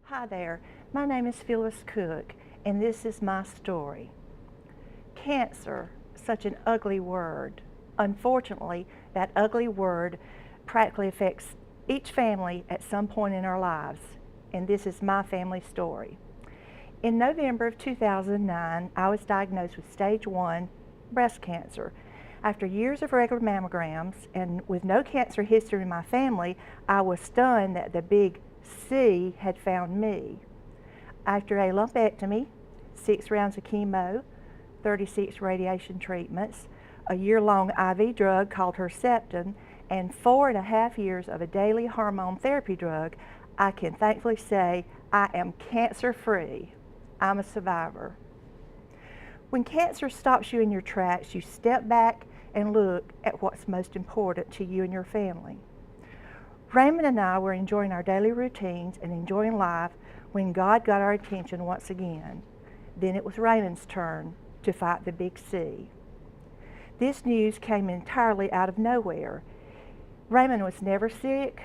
Hi there, my name is Phyllis Cook, and this is my story. Cancer, such an ugly word. Unfortunately, that ugly word practically affects each family at some point in our lives, and this is my family story. In November of 2009, I was diagnosed with stage 1 breast cancer. After years of regular mammograms and with no cancer history in my family, I was stunned that the big C had found me. After a lumpectomy, 6 rounds of chemo, 36 radiation treatments, a year-long IV drug called Herceptin, and 4.5 years of a daily hormone therapy drug, I can thankfully say I am cancer-free. I'm a survivor. When cancer stops you in your tracks, you step back and look at what's most important to you and your family. Raymond and I were enjoying our daily routines and enjoying life when God got our attention once again. Then it was Raymond's turn to fight the big C. This news came entirely out of nowhere. Raymond was never sick,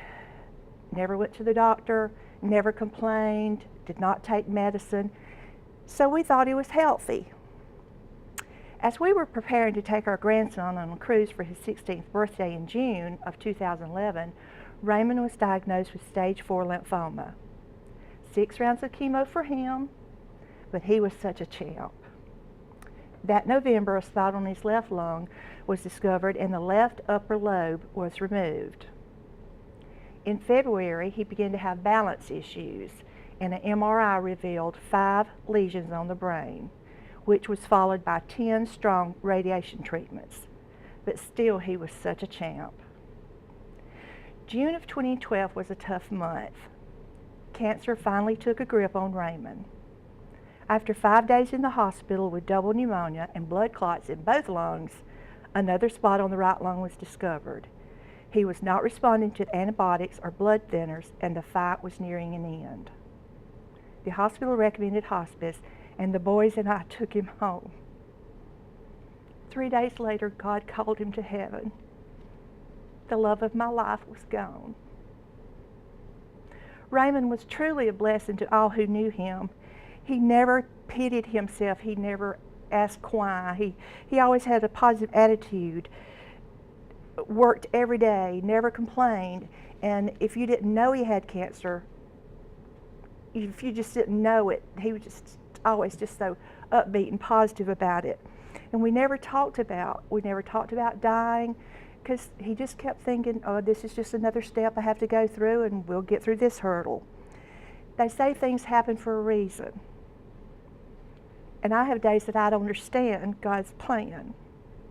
never went to the doctor, never complained, did not take medicine, so we thought he was healthy. As we were preparing to take our grandson on a cruise for his 16th birthday in June of 2011, Raymond was diagnosed with stage 4 lymphoma. 6 rounds of chemo for him, but he was such a champ. That November, a spot on his left lung was discovered and the left upper lobe was removed. In February, he began to have balance issues, and an MRI revealed 5 lesions on the brain, which was followed by 10 strong radiation treatments. But still, he was such a champ. June of 2012 was a tough month. Cancer finally took a grip on Raymond. After 5 days in the hospital with double pneumonia and blood clots in both lungs, another spot on the right lung was discovered. He was not responding to antibiotics or blood thinners, and the fight was nearing an end. The hospital recommended hospice, and the boys and I took him home. 3 days later, God called him to heaven. The love of my life was gone. Raymond was truly a blessing to all who knew him. He never pitied himself. He never asked why. He always had a positive attitude, worked every day, never complained. And if you didn't know he had cancer, if you just didn't know it, he was just always just so upbeat and positive about it. And we never talked about dying, because he just kept thinking, oh, this is just another step I have to go through and we'll get through this hurdle. They say things happen for a reason. And I have days that I don't understand God's plan,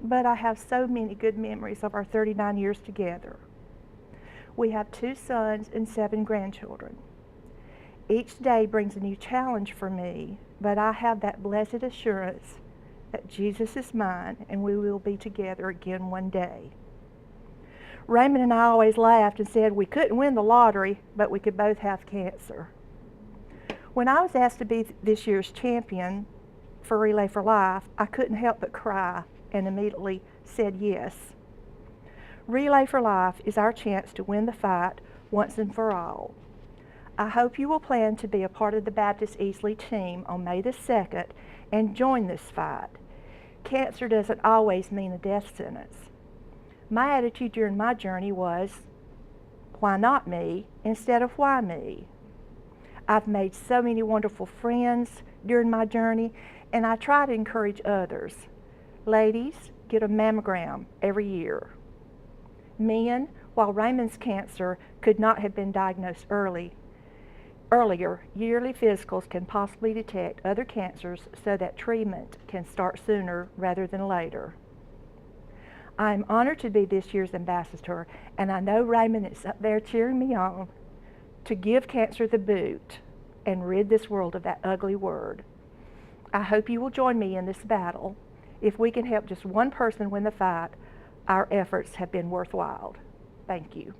but I have so many good memories of our 39 years together. We have 2 sons and 7 grandchildren. Each day brings a new challenge for me, but I have that blessed assurance that Jesus is mine and we will be together again one day. Raymond and I always laughed and said we couldn't win the lottery, but we could both have cancer. When I was asked to be this year's champion for Relay for Life, I couldn't help but cry and immediately said yes. Relay for Life is our chance to win the fight once and for all. I hope you will plan to be a part of the Baptist Easley team on May the 2nd and join this fight. Cancer doesn't always mean a death sentence. My attitude during my journey was, why not me instead of why me? I've made so many wonderful friends during my journey, and I try to encourage others. Ladies, get a mammogram every year. Men, while Raymond's cancer could not have been diagnosed earlier, yearly physicals can possibly detect other cancers so that treatment can start sooner rather than later. I'm honored to be this year's ambassador, and I know Raymond is up there cheering me on to give cancer the boot and rid this world of that ugly word. I hope you will join me in this battle. If we can help just one person win the fight, our efforts have been worthwhile. Thank you.